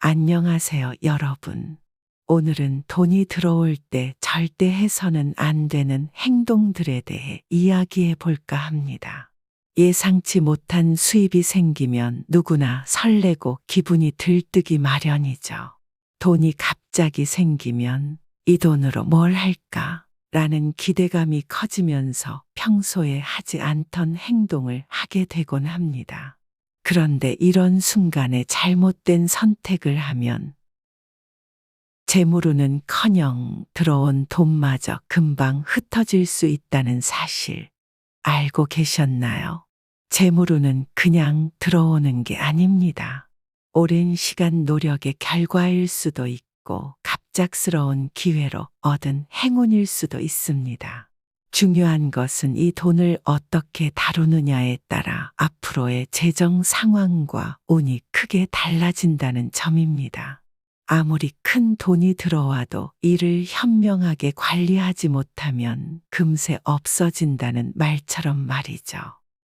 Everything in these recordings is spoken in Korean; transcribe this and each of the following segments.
안녕하세요, 여러분. 오늘은 돈이 들어올 때 절대 해서는 안 되는 행동들에 대해 이야기해 볼까 합니다. 예상치 못한 수입이 생기면 누구나 설레고 기분이 들뜨기 마련이죠. 돈이 갑자기 생기면 이 돈으로 뭘 할까? 라는 기대감이 커지면서 평소에 하지 않던 행동을 하게 되곤 합니다. 그런데 이런 순간에 잘못된 선택을 하면 재물운은커녕 들어온 돈마저 금방 흩어질 수 있다는 사실 알고 계셨나요? 재물운은 그냥 들어오는 게 아닙니다. 오랜 시간 노력의 결과일 수도 있고 갑작스러운 기회로 얻은 행운일 수도 있습니다. 중요한 것은 이 돈을 어떻게 다루느냐에 따라 앞으로의 재정 상황과 운이 크게 달라진다는 점입니다. 아무리 큰 돈이 들어와도 이를 현명하게 관리하지 못하면 금세 없어진다는 말처럼 말이죠.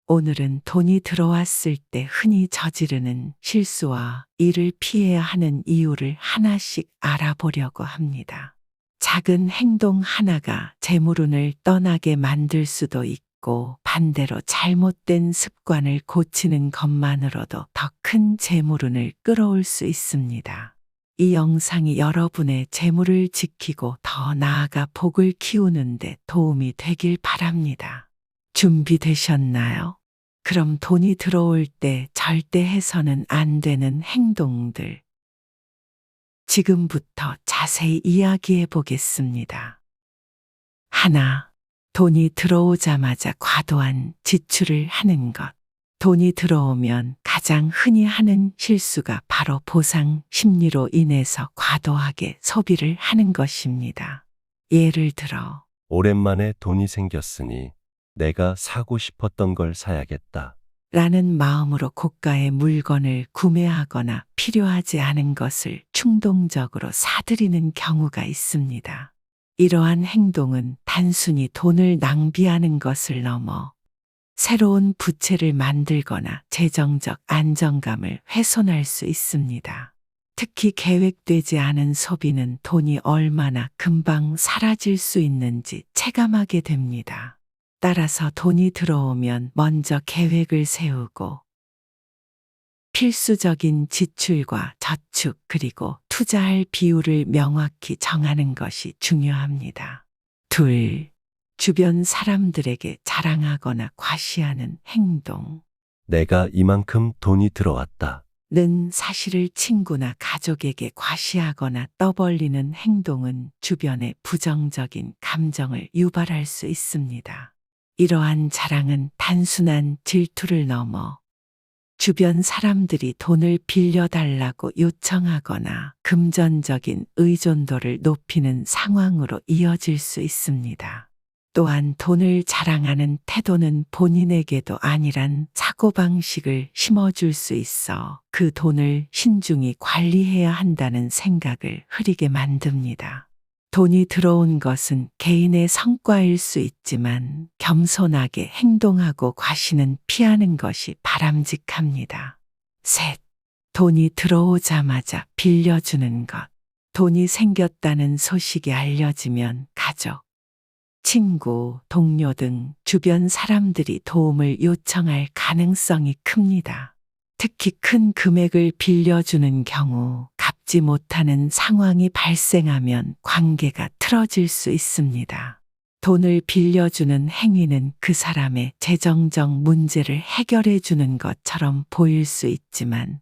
오늘은 돈이 들어왔을 때 흔히 저지르는 실수와 이를 피해야 하는 이유를 하나씩 알아보려고 합니다. 작은 행동 하나가 재물운을 떠나게 만들 수도 있고 반대로 잘못된 습관을 고치는 것만으로도 더 큰 재물운을 끌어올 수 있습니다. 이 영상이 여러분의 재물을 지키고 더 나아가 복을 키우는데 도움이 되길 바랍니다. 준비되셨나요? 그럼 돈이 들어올 때 절대 해서는 안 되는 행동들 지금부터 자세히 이야기해 보겠습니다. 하나, 돈이 들어오자마자 과도한 지출을 하는 것. 돈이 들어오면 가장 흔히 하는 실수가 바로 보상 심리로 인해서 과도하게 소비를 하는 것입니다. 예를 들어, 오랜만에 돈이 생겼으니 내가 사고 싶었던 걸 사야겠다. 라는 마음으로 고가의 물건을 구매하거나 필요하지 않은 것을 충동적으로 사들이는 경우가 있습니다. 이러한 행동은 단순히 돈을 낭비하는 것을 넘어 새로운 부채를 만들거나 재정적 안정감을 훼손할 수 있습니다. 특히 계획되지 않은 소비는 돈이 얼마나 금방 사라질 수 있는지 체감하게 됩니다. 따라서 돈이 들어오면 먼저 계획을 세우고 필수적인 지출과 저축 그리고 투자할 비율을 명확히 정하는 것이 중요합니다. 둘, 주변 사람들에게 자랑하거나 과시하는 행동. 내가 이만큼 돈이 들어왔다. 는 사실을 친구나 가족에게 과시하거나 떠벌리는 행동은 주변의 부정적인 감정을 유발할 수 있습니다. 이러한 자랑은 단순한 질투를 넘어 주변 사람들이 돈을 빌려달라고 요청하거나 금전적인 의존도를 높이는 상황으로 이어질 수 있습니다. 또한 돈을 자랑하는 태도는 본인에게도 아니란 사고방식을 심어줄 수 있어 그 돈을 신중히 관리해야 한다는 생각을 흐리게 만듭니다. 돈이 들어온 것은 개인의 성과일 수 있지만 겸손하게 행동하고 과시는 피하는 것이 바람직합니다. 셋, 돈이 들어오자마자 빌려주는 것. 돈이 생겼다는 소식이 알려지면 가족, 친구, 동료 등 주변 사람들이 도움을 요청할 가능성이 큽니다. 특히 큰 금액을 빌려주는 경우 갚지 못하는 상황이 발생하면 관계가 틀어질 수 있습니다. 돈을 빌려주는 행위는 그 사람의 재정적 문제를 해결해 주는 것처럼 보일 수 있지만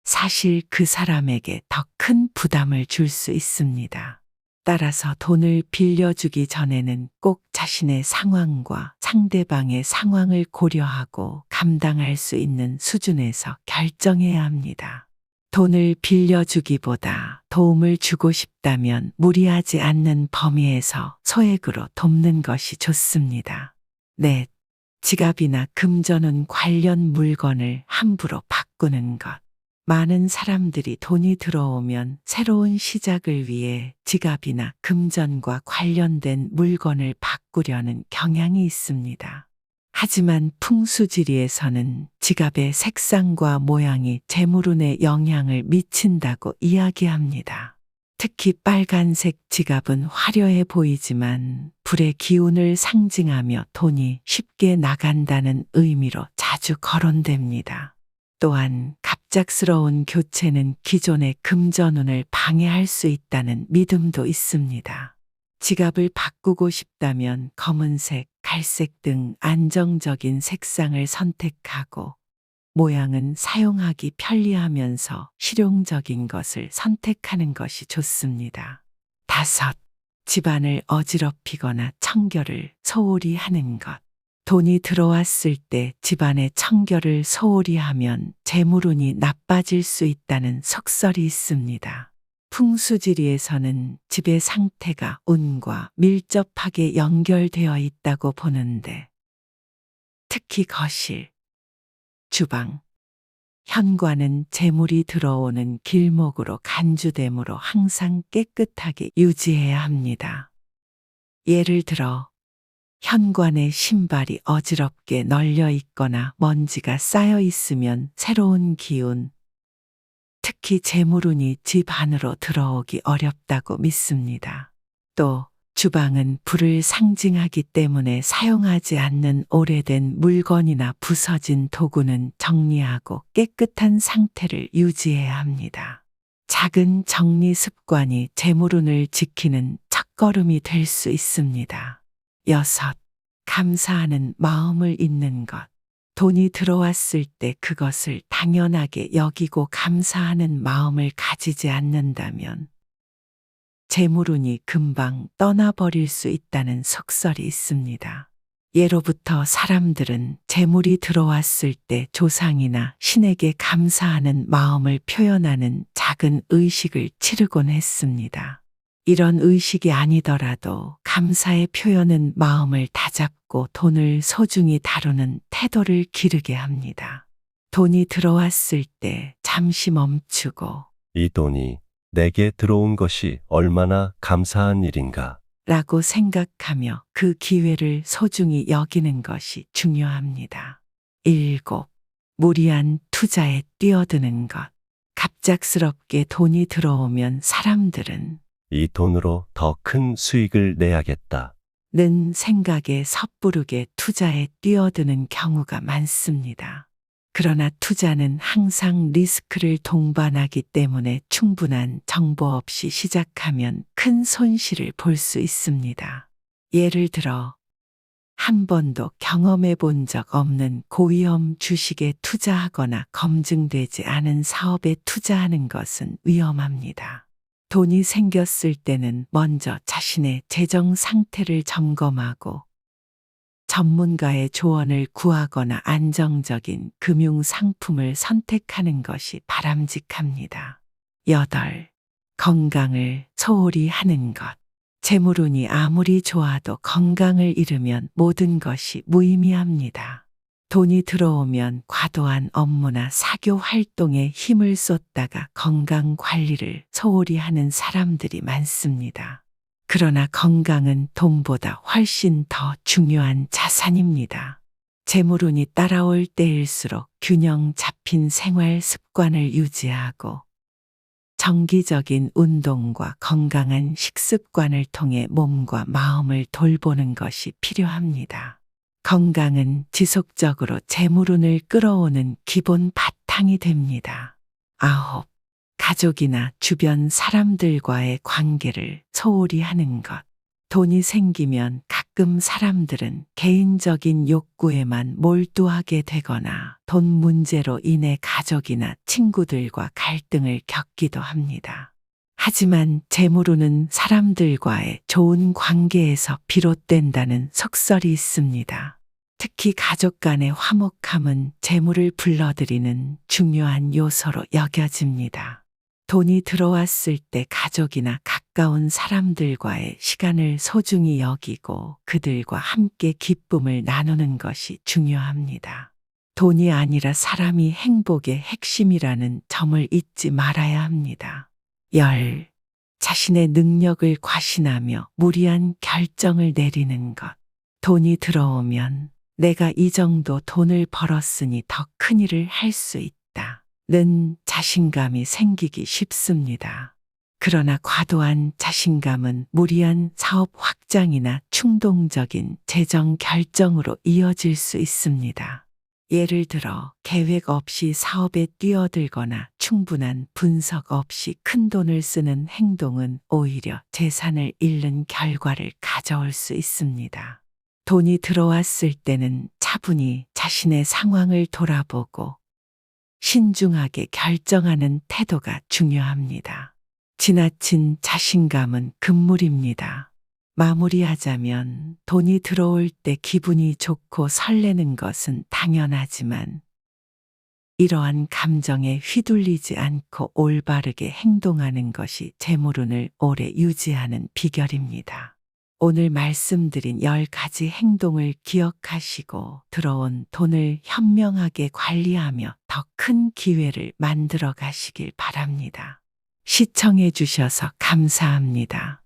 사실 그 사람에게 더 큰 부담을 줄 수 있습니다. 따라서 돈을 빌려주기 전에는 꼭 자신의 상황과 상대방의 상황을 고려하고 감당할 수 있는 수준에서 결정해야 합니다. 돈을 빌려주기보다 도움을 주고 싶다면 무리하지 않는 범위에서 소액으로 돕는 것이 좋습니다. 넷, 지갑이나 금전운 관련 물건을 함부로 바꾸는 것. 많은 사람들이 돈이 들어오면 새로운 시작을 위해 지갑이나 금전과 관련된 물건을 바꾸려는 경향이 있습니다. 하지만 풍수지리에서는 지갑의 색상과 모양이 재물운에 영향을 미친다고 이야기합니다. 특히 빨간색 지갑은 화려해 보이지만 불의 기운을 상징하며 돈이 쉽게 나간다는 의미로 자주 거론됩니다. 또한 갑작스러운 교체는 기존의 금전운을 방해할 수 있다는 믿음도 있습니다. 지갑을 바꾸고 싶다면 검은색, 갈색 등 안정적인 색상을 선택하고 모양은 사용하기 편리하면서 실용적인 것을 선택하는 것이 좋습니다. 5. 집안을 어지럽히거나 청결을 소홀히 하는 것. 돈이 들어왔을 때 집안에 청결을 소홀히 하면 재물운이 나빠질 수 있다는 속설이 있습니다. 풍수지리에서는 집의 상태가 운과 밀접하게 연결되어 있다고 보는데, 특히 거실, 주방, 현관은 재물이 들어오는 길목으로 간주되므로 항상 깨끗하게 유지해야 합니다. 예를 들어 현관에 신발이 어지럽게 널려 있거나 먼지가 쌓여 있으면 새로운 기운, 특히 재물운이 집 안으로 들어오기 어렵다고 믿습니다. 또 주방은 불을 상징하기 때문에 사용하지 않는 오래된 물건이나 부서진 도구는 정리하고 깨끗한 상태를 유지해야 합니다. 작은 정리 습관이 재물운을 지키는 첫걸음이 될 수 있습니다. 6. 감사하는 마음을 잇는 것. 돈이 들어왔을 때 그것을 당연하게 여기고 감사하는 마음을 가지지 않는다면 재물운이 금방 떠나버릴 수 있다는 속설이 있습니다. 예로부터 사람들은 재물이 들어왔을 때 조상이나 신에게 감사하는 마음을 표현하는 작은 의식을 치르곤 했습니다. 이런 의식이 아니더라도 감사의 표현은 마음을 다잡고 돈을 소중히 다루는 태도를 기르게 합니다. 돈이 들어왔을 때 잠시 멈추고 이 돈이 내게 들어온 것이 얼마나 감사한 일인가. 라고 생각하며 그 기회를 소중히 여기는 것이 중요합니다. 7. 무리한 투자에 뛰어드는 것. 갑작스럽게 돈이 들어오면 사람들은 이 돈으로 더 큰 수익을 내야겠다. 는 생각에 섣부르게 투자에 뛰어드는 경우가 많습니다. 그러나 투자는 항상 리스크를 동반하기 때문에 충분한 정보 없이 시작하면 큰 손실을 볼 수 있습니다. 예를 들어 한 번도 경험해 본 적 없는 고위험 주식에 투자하거나 검증되지 않은 사업에 투자하는 것은 위험합니다. 돈이 생겼을 때는 먼저 자신의 재정 상태를 점검하고 전문가의 조언을 구하거나 안정적인 금융 상품을 선택하는 것이 바람직합니다. 8. 건강을 소홀히 하는 것. 재물운이 아무리 좋아도 건강을 잃으면 모든 것이 무의미합니다. 돈이 들어오면 과도한 업무나 사교 활동에 힘을 쏟다가 건강 관리를 소홀히 하는 사람들이 많습니다. 그러나 건강은 돈보다 훨씬 더 중요한 자산입니다. 재물운이 따라올 때일수록 균형 잡힌 생활 습관을 유지하고 정기적인 운동과 건강한 식습관을 통해 몸과 마음을 돌보는 것이 필요합니다. 건강은 지속적으로 재물운을 끌어오는 기본 바탕이 됩니다. 9. 가족이나 주변 사람들과의 관계를 소홀히 하는 것. 돈이 생기면 가끔 사람들은 개인적인 욕구에만 몰두하게 되거나 돈 문제로 인해 가족이나 친구들과 갈등을 겪기도 합니다. 하지만 재물운은 사람들과의 좋은 관계에서 비롯된다는 속설이 있습니다. 특히 가족 간의 화목함은 재물을 불러들이는 중요한 요소로 여겨집니다. 돈이 들어왔을 때 가족이나 가까운 사람들과의 시간을 소중히 여기고 그들과 함께 기쁨을 나누는 것이 중요합니다. 돈이 아니라 사람이 행복의 핵심이라는 점을 잊지 말아야 합니다. 10. 자신의 능력을 과신하며 무리한 결정을 내리는 것. 돈이 들어오면 내가 이 정도 돈을 벌었으니 더 큰 일을 할 수 있다. 는 자신감이 생기기 쉽습니다. 그러나 과도한 자신감은 무리한 사업 확장이나 충동적인 재정 결정으로 이어질 수 있습니다. 예를 들어 계획 없이 사업에 뛰어들거나 충분한 분석 없이 큰 돈을 쓰는 행동은 오히려 재산을 잃는 결과를 가져올 수 있습니다. 돈이 들어왔을 때는 차분히 자신의 상황을 돌아보고 신중하게 결정하는 태도가 중요합니다. 지나친 자신감은 금물입니다. 마무리하자면 돈이 들어올 때 기분이 좋고 설레는 것은 당연하지만 이러한 감정에 휘둘리지 않고 올바르게 행동하는 것이 재물운을 오래 유지하는 비결입니다. 오늘 말씀드린 10가지 행동을 기억하시고 들어온 돈을 현명하게 관리하며 더 큰 기회를 만들어 가시길 바랍니다. 시청해 주셔서 감사합니다.